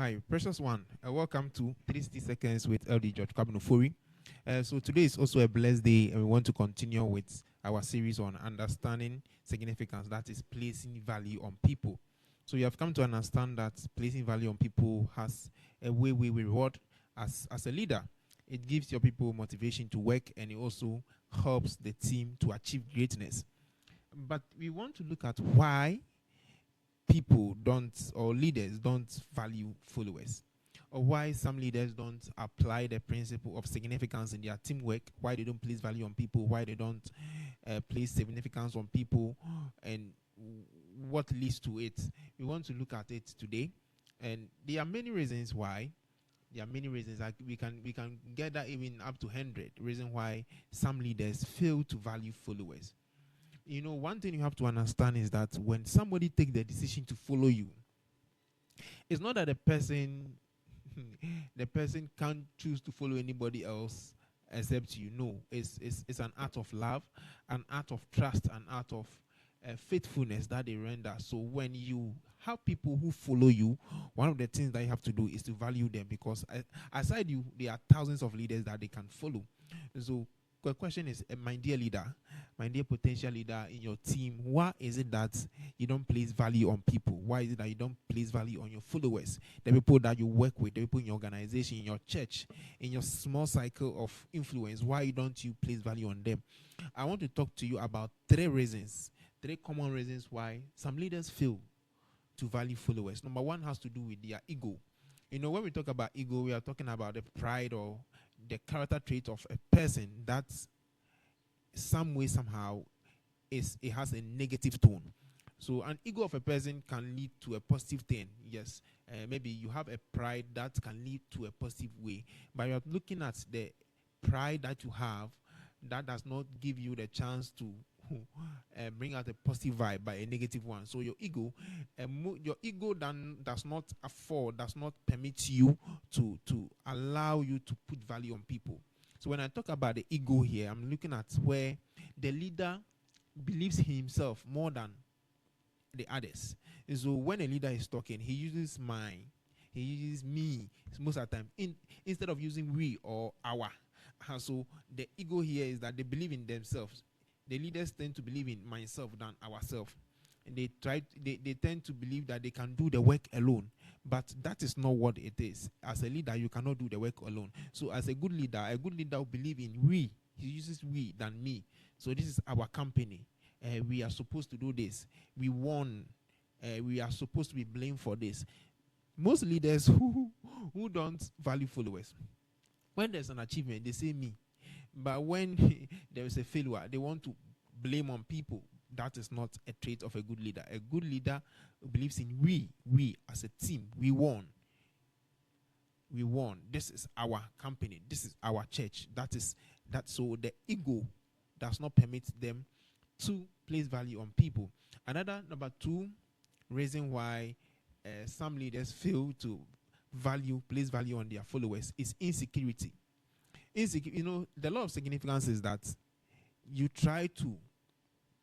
Hi, precious one. Welcome to 360 Seconds with LD George Kobina Ofori. So today is also a blessed day, and we want to continue with our series on understanding significance, that is placing value on people. So you have come to understand that placing value on people has a way we reward as a leader. It gives your people motivation to work, and it also helps the team to achieve greatness. But we want to look at why people don't, or leaders don't value followers, or why some leaders don't apply the principle of significance in their teamwork, why they don't place value on people, why they don't place significance on people, and what leads to it. We want to look at it today, and there are many reasons why. There are many reasons. Like we can get that even up to 100 reasons why some leaders fail to value followers. One thing you have to understand is that when somebody takes the decision to follow you, it's not that the person can't choose to follow anybody else except you. No, it's an act of love, an act of trust, an act of faithfulness that they render. So when you have people who follow you, one of the things that you have to do is to value them, because aside you, there are thousands of leaders that they can follow. So the question is, my dear leader, my dear potential leader in your team, why is it that you don't place value on people? Why is it that you don't place value on your followers, the people that you work with, the people in your organization, in your church, in your small cycle of influence? Why don't you place value on them? I want to talk to you about three common reasons why some leaders fail to value followers. Number one has to do with their ego. When we talk about ego, we are talking about the pride or the character trait of a person that some way, somehow, it has a negative tone. So an ego of a person can lead to a positive thing. Yes, maybe you have a pride that can lead to a positive way, but you're looking at the pride that you have that does not give you the chance to bring out a positive vibe by a negative one. So your ego does not permit you to allow you to put value on people. So when I talk about the ego here, I'm looking at where the leader believes himself more than the others. And so when a leader is talking, he uses mine, he uses me most of the time, instead of using we or our. So the ego here is that they believe in themselves. The leaders tend to believe in myself than ourselves. And they tend to believe that they can do the work alone. But that is not what it is. As a leader, you cannot do the work alone. So as a good leader will believe in we. He uses we than me. So this is our company. We are supposed to do this. We won. We are supposed to be blamed for this. Most leaders who don't value followers, when there's an achievement, they say me. But when there is a failure, they want to blame on people. That is not a trait of a good leader. A good leader believes in we as a team. We won. We won. This is our company. This is our church. So the ego does not permit them to place value on people. Another number two reason why some leaders fail to place value on their followers is insecurity. The law of significance is that you try to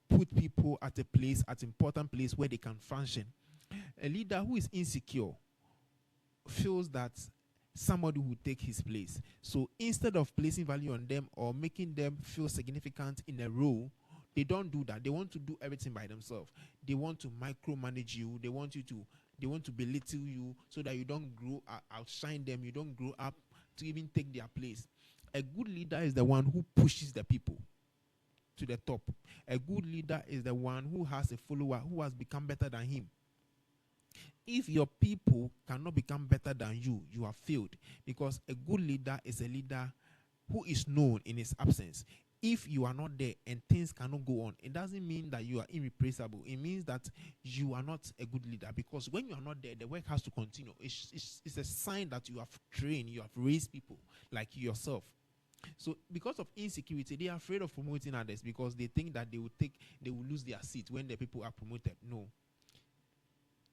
put people at important place where they can function. A leader who is insecure feels that somebody will take his place. So instead of placing value on them or making them feel significant in a role, they don't do that. They want to do everything by themselves. They want to micromanage you. They want to belittle you so that you don't grow, outshine them. You don't grow up to even take their place. A good leader is the one who pushes the people to the top. A good leader is the one who has a follower who has become better than him. If your people cannot become better than you, you have failed. Because a good leader is a leader who is known in his absence. If you are not there and things cannot go on, it doesn't mean that you are irreplaceable. It means that you are not a good leader. Because when you are not there, the work has to continue. It's a sign that you have trained, you have raised people like yourself. So because of insecurity, they are afraid of promoting others because they think that they will lose their seat when the people are promoted. No.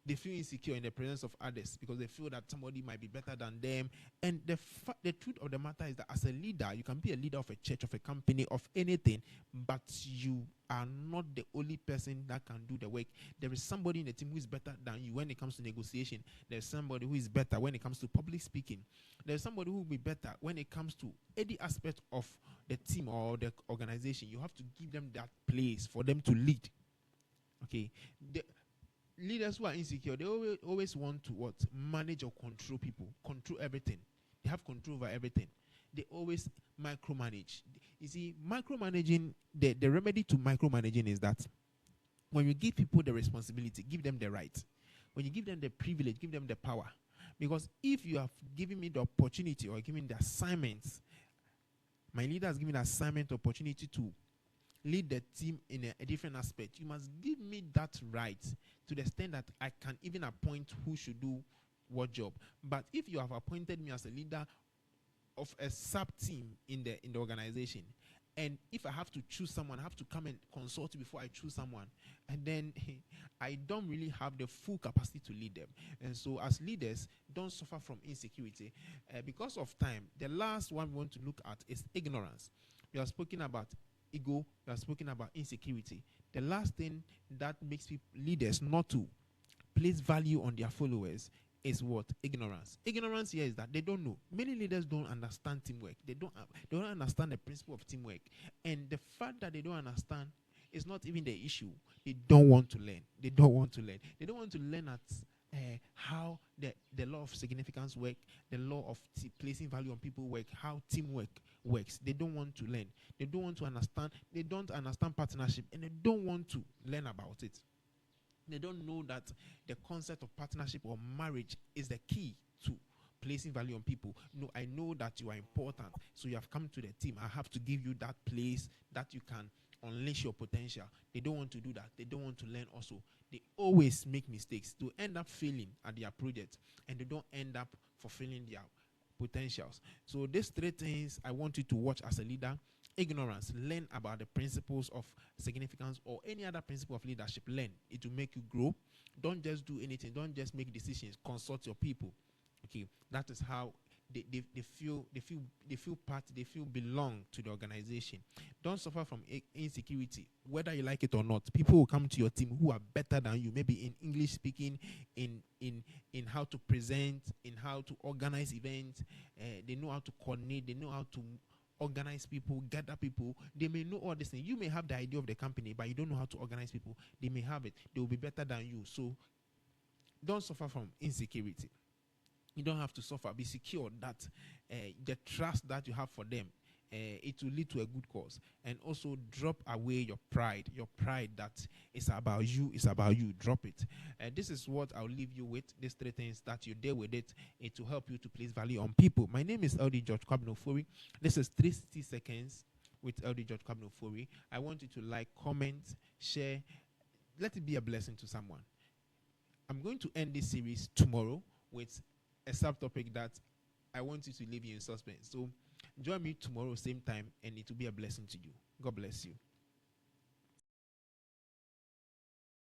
They feel insecure in the presence of others because they feel that somebody might be better than them. And the truth of the matter is that as a leader, you can be a leader of a church, of a company, of anything, but you are not the only person that can do the work. There is somebody in the team who is better than you when it comes to negotiation. There's somebody who is better when it comes to public speaking. There's somebody who will be better when it comes to any aspect of the team or the organization. You have to give them that place for them to lead. Okay. The leaders who are insecure, they always want to what? Manage or control people, control everything. They have control over everything. They always micromanage. You see, micromanaging, the remedy to micromanaging is that when you give people the responsibility, give them the right. When you give them the privilege, give them the power. Because if you have given me the opportunity or given the assignments, my leader has given the assignment opportunity to lead the team in a different aspect, you must give me that right to the extent that I can even appoint who should do what job. But if you have appointed me as a leader of a sub team in the organization, and if I have to choose someone, I have to come and consult you before I choose someone, and then I don't really have the full capacity to lead them. And so as leaders, don't suffer from insecurity. Because of time, the last one we want to look at is ignorance. We have spoken about ego, we have spoken about insecurity. The last thing that makes leaders not to place value on their followers is what? Ignorance. Ignorance here is that they don't know. Many leaders don't understand teamwork. They don't understand the principle of teamwork. And the fact that they don't understand is not even the issue. They don't want to learn. They don't want to learn. They don't want to learn at how the law of significance work, the law of placing value on people work, how teamwork works. They don't want to learn. They don't want to understand. They don't understand partnership, and they don't want to learn about it. They don't know that the concept of partnership or marriage is the key to placing value on people. No, I know that you are important, so you have come to the team. I have to give you that place that you can unleash your potential. They don't want to do that. They don't want to learn also. They always make mistakes to end up failing at their project, and they don't end up fulfilling their potentials. So these three things I want you to watch as a leader. Ignorance, learn about the principles of significance or any other principle of leadership. Learn. It will make you grow. Don't just do anything. Don't just make decisions. Consult your people. Okay, that is how they feel part, they feel belong to the organization. Don't suffer from insecurity, whether you like it or not. People will come to your team who are better than you, maybe in English speaking, in how to present, in how to organize events. They know how to coordinate. They know how to organize people, gather people. They may know all these things. You may have the idea of the company, but you don't know how to organize people. They may have it. They will be better than you. So don't suffer from insecurity. You don't have to suffer. Be secure that the trust that you have for them, it will lead to a good cause. And also drop away your pride. Your pride that is about you, is about you. Drop it. This is what I'll leave you with. These three things that you deal with it will help you to place value on people. My name is LD George Kobina Ofori. This is 360 seconds with LD George Kobina Ofori. I want you to like, comment, share. Let it be a blessing to someone. I'm going to end this series tomorrow with a subtopic that I want you to leave you in suspense. So join me tomorrow, same time, and it will be a blessing to you. God bless you.